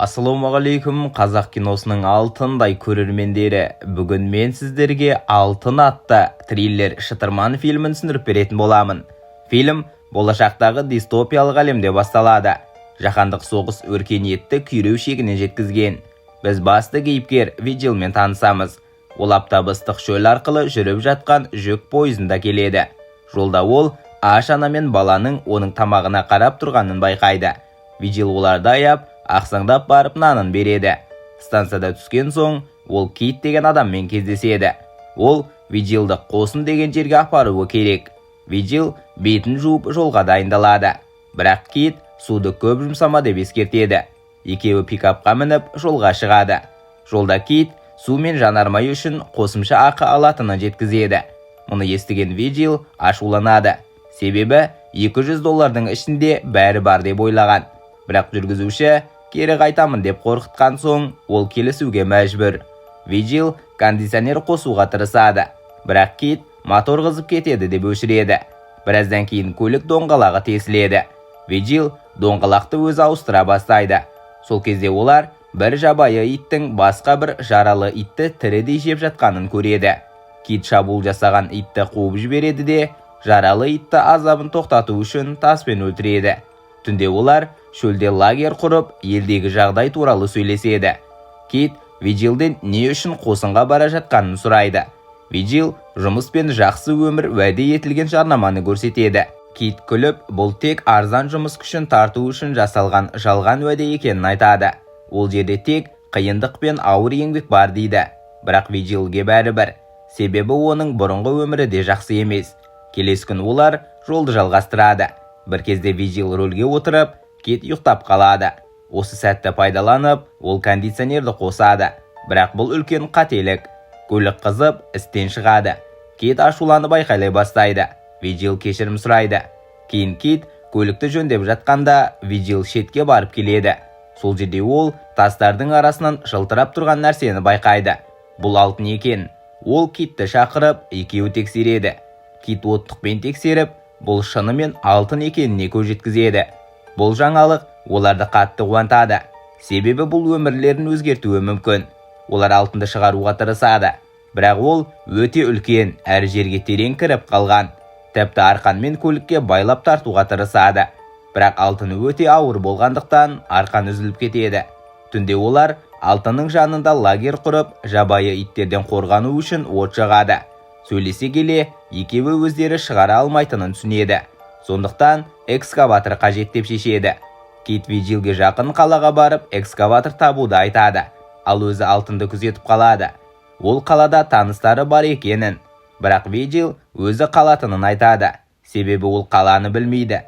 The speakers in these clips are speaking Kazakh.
Ассалаумағалейкум, қазақ киносының алтындай көрермендері. Бүгін мен сіздерге Алтын атты триллер шытырман фильмін түсіндіріп беретін боламын. Фильм болашақтағы дистопиялық әлемде басталады. Жаһандық соғыс өркениетті күйреу шегіне жеткізген. Біз басты кейіпкер Виджилмен танысамыз. Ол аптабыстық шөл арқылы жүріп жатқан жүк пойызында келеді. Жолда ол аш ана мен баланың оның тамағына қарап тұрғанын байқайды. Виджил оларды аяп, ақсаңдап барып нанын береді. Станцияда түскен соң, ол Кит деген адаммен кездеседі. Ол Виджилді қосын деген жерге апаруы керек. Виджил бетін жуып жолға дайындалады. Бірақ Кит суды көп жұмсама деп ескертеді. Екеуі пикапқа мініп жолға шығады. Жолда Кит су мен жанармай үшін қосымша ақы алатынын жеткізеді. Мұны естіген Виджил ашуланады. Себебі $200 ішінде бәрі бар деп ойлаған. Бірақ жүргізуші кері қайтамын деп қорқытқан соң, ол келісуге мәжбүр. Виджил кондиционер қосуға тырысады. Бірақ Кит мотор қызып кетеді деп өшіреді. Біраздан кейін көлік доңғалағы тесіледі. Виджил доңғалақты өзі ауыстыра бастайды. Сол кезде олар бір жабайы иттің басқа бір жаралы итті тірідей жеп жатқанын көреді. Кит шабуыл жасаған итті қуып жібереді де, жаралы итті азабын тоқтату үшін таспен өлтіреді. Түнде олар шөлде лагер құрып, елдегі жағдай туралы сөйлеседі. Кит Виджилден не үшін қосынға бара жатқанын сұрайды. Виджил жұмыс пен жақсы өмір уәде етілген жарнаманы көрсетеді. Кит күліп, бұл тек арзан жұмыс күшін тарту үшін жасалған жалған уәде екенін айтады. Ол жерде тек қиындық пен ауыр еңбек бар дейді. Бірақ Виджилге бәрібір. Себебі оның бұрынғы өмірі де жақсы емес. Келесі күн олар жолды жалғастырады. Бір кезде Виджил рөлге отырып, Кит ұйықтап қалады. Осы сәтті пайдаланып, ол кондиционерді қосады. Бірақ бұл үлкен қателік. Көлік қызып, істен шығады. Кит ашуланып айқайлай бастайды. Виджил кешірім сұрайды. Кейін Кит көлікті жөндеп жатқанда, Виджил шетке барып келеді. Сол жерде ол тастардың арасынан жылтырап тұрған нәрсені байқайды. Бұл алтын екен. Ол Китті шақырып, екеуі тексереді. Кит оттықпен тексеріп, бұл шынымен алтын екеніне көз жеткізеді. Бұл жаңалық оларды қатты қуантады. Себебі бұл өмірлерін өзгертуі мүмкін. Олар алтынды шығаруға тырысады. Бірақ ол өте үлкен, әр жерге терең кіріп қалған. Тіпті арқанмен көлікке байлап тартуға тырысады. Бірақ алтыны өте ауыр болғандықтан арқан үзіліп кетеді. Түнде олар алтынның жанында лагер құрып, жабайы иттерден қорғану үшін от жағады. Сөйлесе келе, екеуі өздері шығара алмайтынын түсінеді. Сондықтан экскаватор қажет деп шешеді. Кит Виджилге жақын қалаға барып, экскаватор табуды айтады. Ал өзі алтынды күзетіп қалады. Ол қалада таныстары бар екенін. Бірақ Виджил өзі қалатынын айтады. Себебі ол қаланы білмейді.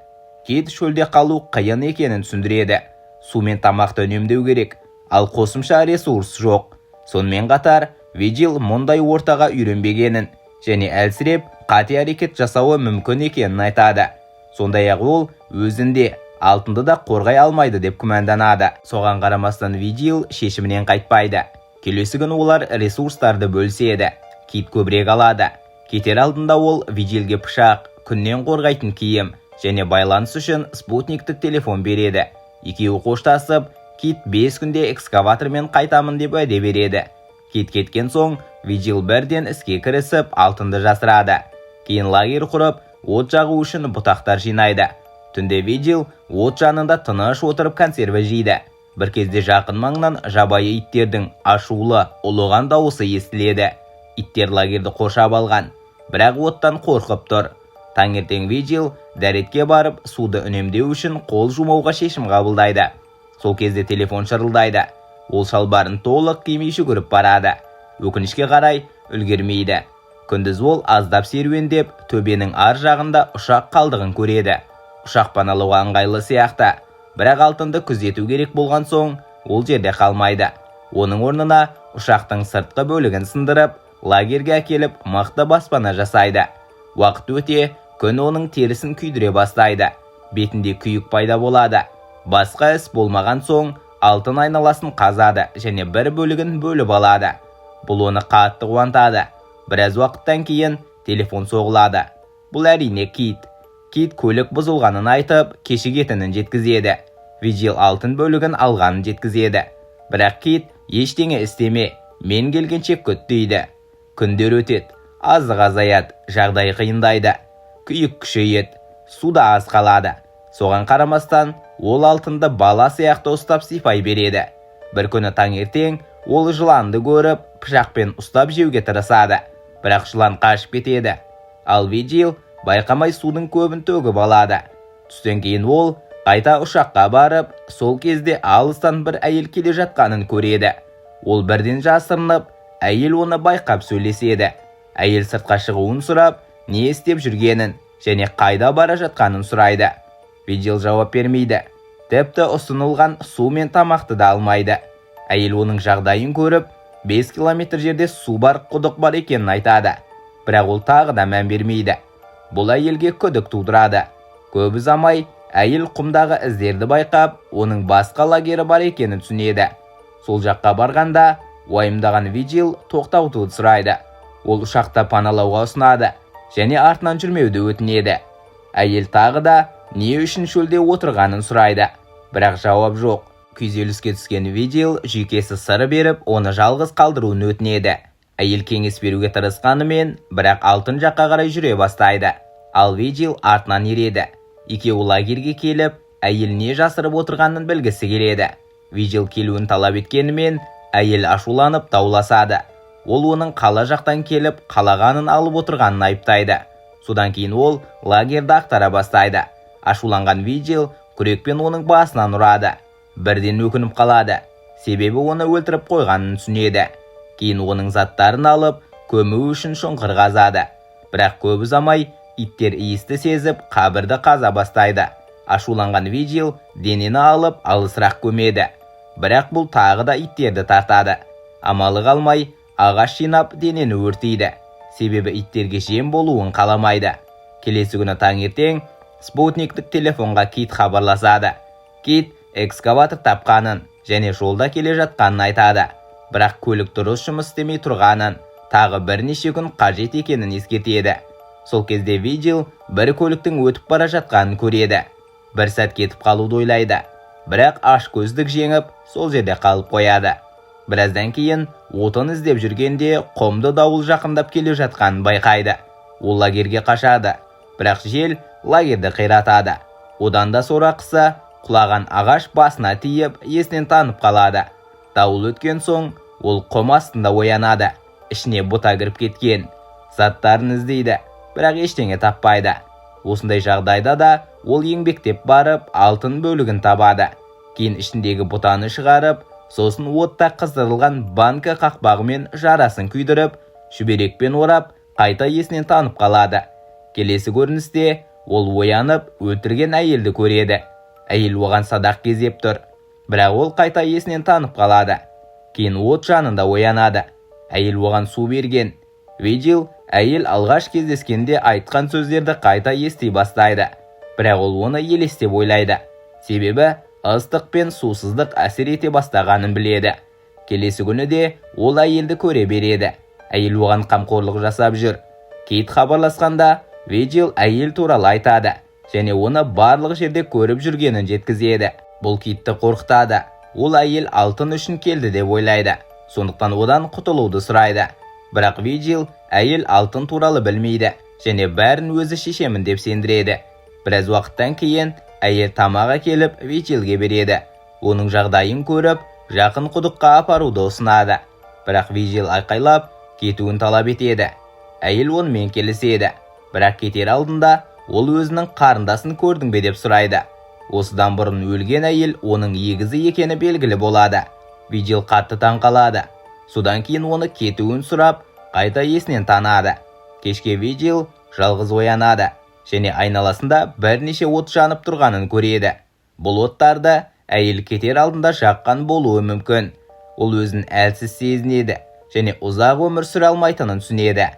Кит шөлде қалу қиын екенін түсіндіреді. Су мен тамақты үнемдеу керек. Ал қосымша ресурс жоқ. Сонымен қатар, Виджил мұндай ортаға үйренбегенін және әлсіреп қате әрекет жасауы мүмкін екенін айтады. Сондай-ақ ол өзінде алтынды да қорғай алмайды деп күмәнданады. Соған қарамастан Виджил шешімінен қайтпайды. Келесі күн олар ресурстарды бөліседі. Кит көбірек алады. Кетер алдында ол Виджилге пышақ, күннен қорғайтын киім және байланыс үшін спутниктік телефон береді. Екеуі қоштасып, Кит 5 күнде экскаватормен қайтамын деп уәде береді. Кит кеткен соң, Виджил бірден іске кірісіп, алтынды жасырады. Кейін лагер құрып, от жағу үшін бұтақтар жинайды. Түнде Виджил от жанында тыныш отырып консерві жейді. Бір кезде жақын маңнан жабайы иттердің ашулы, ұлыған дауысы естіледі. Иттер лагерді қоршап алған, бірақ оттан қорқып тұр. Таңертең Виджил дәретке барып, суды үнемдеу үшін қол жумауға шешім қабылдайды. Сол кезде телефон шырылдайды. Ол шалбарын толық кимей жүгіріп барады. Өкінішке қарай үлгермейді. Күндіз ол аздап серуендеп, төбенің ар жағында ұшақ қалдығын көреді. Ұшақ паналауға ыңғайлы сияқты. Бірақ алтынды күзету керек болған соң, ол жерде қалмайды. Оның орнына ұшақтың сыртқы бөлігін сындырып, лагерге әкеліп, мықты баспана жасайды. Уақыт өте, күн оның терісін күйдіре бастайды. Бетінде күйік пайда болады. Басқа іс болмаған соң, алтын айналасын қазады және бір бөлігін бөліп алады. Бұл оны қатты қуантады. Біраз уақыттан кейін телефон соғылады. Бұл әрине Кит. Кит көлік бұзылғанын айтып, кешігетінін жеткізеді. Vigil алтын бөлігін алғанын жеткізеді. Бірақ Кит ештеңе істеме, мен келгенше күт дейді. Күндер өтеді, азық азаяды, жағдай қиындайды, күйік күшейеді, суда аз қалады. Соған қарамастан, ол алтынды бала сияқты ұстап сипай береді. Бір күні таңертең ол жыланды көріп, пышақпен ұстап жеуге тырысады, бірақ жылан қашып кетеді. Ал Vigil байқамай судың көбін төгіп алады. Түстен кейін ол қайта ұшаққа барып, сол кезде алыстан бір әйел келе жатқанын көреді. Ол бірден жасырынып, әйел оны байқап сөйлеседі. Әйел сыртқа шығуын сұрап, не істеп жүргенін және қайда бара жатқанын сұрайды. Vigil жауап бермейді. Тіпті ұсынылған су мен тамақты да алмайды. Әйел оның жағдайын көріп, 5 километр жерде су бар құдық бар екенін айтады. Бірақ ол тағы да мән бермейді. Бұл әйелге күдік тудырады. Көп ұзамай, әйел құмдағы іздерді байқап, оның басқа лагері бар екенін түсінеді. Сол жаққа барғанда, уайымдаған Vigil тоқтауды сұрайды. Ол ұшақта паналауға ұсынады және артынан жүрмеуді өтінеді. Әйел тағы да не үшін шөлде отырғанын сұрайды, бірақ жауап жоқ. Күйзеліске түскен Vigil жүйкесі сыры беріп, оны жалғыз қалдыруын өтінеді. Әйел кеңес беруге тырысқанымен, бірақ алтын жаққа қарай жүре бастайды. Ал Vigil артынан ереді. Екеуі лагерге келіп, әйел не жасырып отырғанын білгісі келеді. Vigil келуін талап еткенімен, әйел ашуланып дауласады. Ол оның қала жақтан келіп, қалағанын алып отырғанын айыптайды. Содан кейін ол лагерді ақтара бастайды. Ашуланған Vigil күрекпен оның басынан ұрады. Бірден өкініп қалады, себебі оны өлтіріп қойғанын түсінеді. Кейін оның заттарын алып, көму үшін шұңқыр қазады. Бірақ көп ұзамай, иттер иісті сезіп, қабірді қаза бастайды. Ашуланған Vigil денені алып, алысырақ көмеді. Бірақ бұл тағы да иттерді тартады. Амалы қалмай, ағаш жинап денені өртейді. Себебі иттерге жем болуын қаламайды. Келесі күні таңертең спутниктік телефонға Кит хабарласады. Кит экскаватор тапқанын және жолда келе жатқанын айтады. Бірақ көлік дұрыс жұмыс істемей тұрғанын, тағы бірнеше күн қажет екенін ескертеді. Сол кезде Vigil бір көліктің өтіп бара жатқанын көреді. Бір сәт кетіп қалуды ойлайды. Бірақ аш көздік жеңіп, сол жерде қалып қояды. Біраздан кейін отын іздеп жүргенде құмды дауыл жақындап келе жатқанын байқайды. Ол лагерге қашады. Бірақ жел лагерді қиратады. Одан да сорақысы, құлаған ағаш басына тиіп, есінен танып қалады. Дауыл өткен соң, ол құм астында оянады. Ішіне бұта кіріп кеткен. Заттарын іздейді, бірақ ештеңе таппайды. Осындай жағдайда да ол еңбектеп барып, алтын бөлігін табады. Кейін ішіндегі бұтаны шығарып, сосын отта қыздырылған банка қақпағымен жарасын күйдіріп, шүберекпен орап, қайта есінен танып қалады. Келесі көріністе ол оянып, өлтірген әйелді көреді. Әйел оған садақ кезеп тұр, бірақ ол қайта есінен танып қалады. Кейін от жанында оянады. Әйел оған су берген. Vigil әйел алғаш кездескенде айтқан сөздерді қайта ести бастайды. Бірақ ол оны елестеп ойлайды. Себебі ыстық пен сусыздық әсер ете бастағанын біледі. Келесі күні де ол әйелді көре береді. Әйел оған қамқорлық жасап жүр. Кит хабарласқанда Vigil әйел туралы айтады және оны барлық жерде көріп жүргенін жеткізеді. Бұл Китті қорқытады. Ол әйел алтын үшін келді деп ойлайды. Сондықтан одан құтылуды сұрайды. Бірақ Vigil әйел алтын туралы білмейді және бәрін өзі шешемін деп сендіреді. Біраз уақыттан кейін әйел тамақ әкеліп Vigilге береді. Оның жағдайын көріп, жақын құдыққа апаруды ұсынады. Бірақ Vigil айқайлап, кетуін талап етеді. Әйел онымен келіседі. Бірақ кетер алдында ол өзінің қарындасын көрдің бе деп сұрайды. Осыдан бұрын өлген әйел оның егізі екені белгілі болады. Vigil қатты таңқалады. Содан кейін оны кетуін сұрап, қайта есінен танады. Кешке Vigil жалғыз оянады және айналасында бірнеше от жанып тұрғанын көреді. Бұл оттарды әйел кетер алдында жаққан болуы мүмкін. Ол өзін әлсіз сезінеді және ұзақ өмір сүре алмайтынын түсінеді.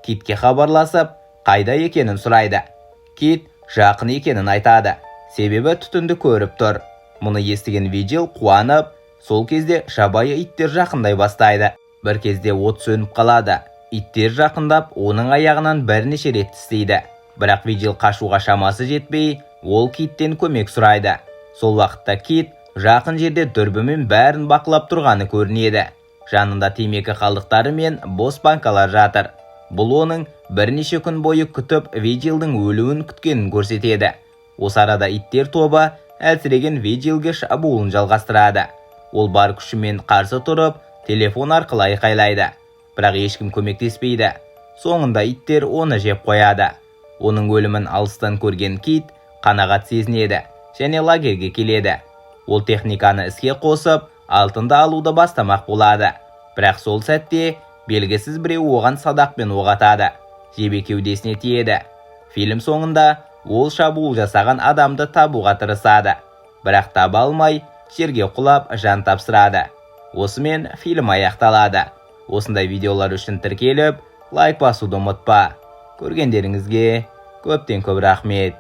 Китке хабарласып, қайда екенін сұрайды. Кит жақын екенін айтады. Себебі түтінді көріп тұр. Мұны естіген Vigil қуанып, сол кезде жабайы иттер жақындай бастайды. Бір кезде от сөніп қалады. Иттер жақындап, оның аяғынан бірнеше рет тістейді. Бірақ Vigil қашуға шамасы жетпей, ол Киттен көмек сұрайды. Сол уақытта Кит жақын жерде дүрбімен бәрін бақылап тұрғаны көрінеді. Жанында темекі қалдықтары мен бос банкалар жатыр. Бұл оның бірнеше күн бойы күтіп Виджилдің өлуін күткенін көрсетеді. Осы арада иттер тобы әлсіреген Виджилге шабуылын жалғастырады. Ол бар күшімен қарсы тұрып, телефон арқылы айқайлайды. Бірақ ешкім көмектеспейді. Соңында иттер оны жеп қояды. Оның өлімін алыстан көрген Кит қанағат сезінеді және лагерге келеді. Ол техниканы іске қосып, алтынды алуды бастамақ болады. Бірақ сол сәтте белгісіз біреу оған садақпен оқ атады. Жебе кеудесіне тиеді. Фильм соңында ол шабуыл жасаған адамды табуға тырысады. Бірақ таба алмай, жерге құлап жан тапсырады. Осымен фильм аяқталады. Осындай видеолар үшін тіркеліп, лайк басуды ұмытпа. Көргендеріңізге көптен көп рахмет.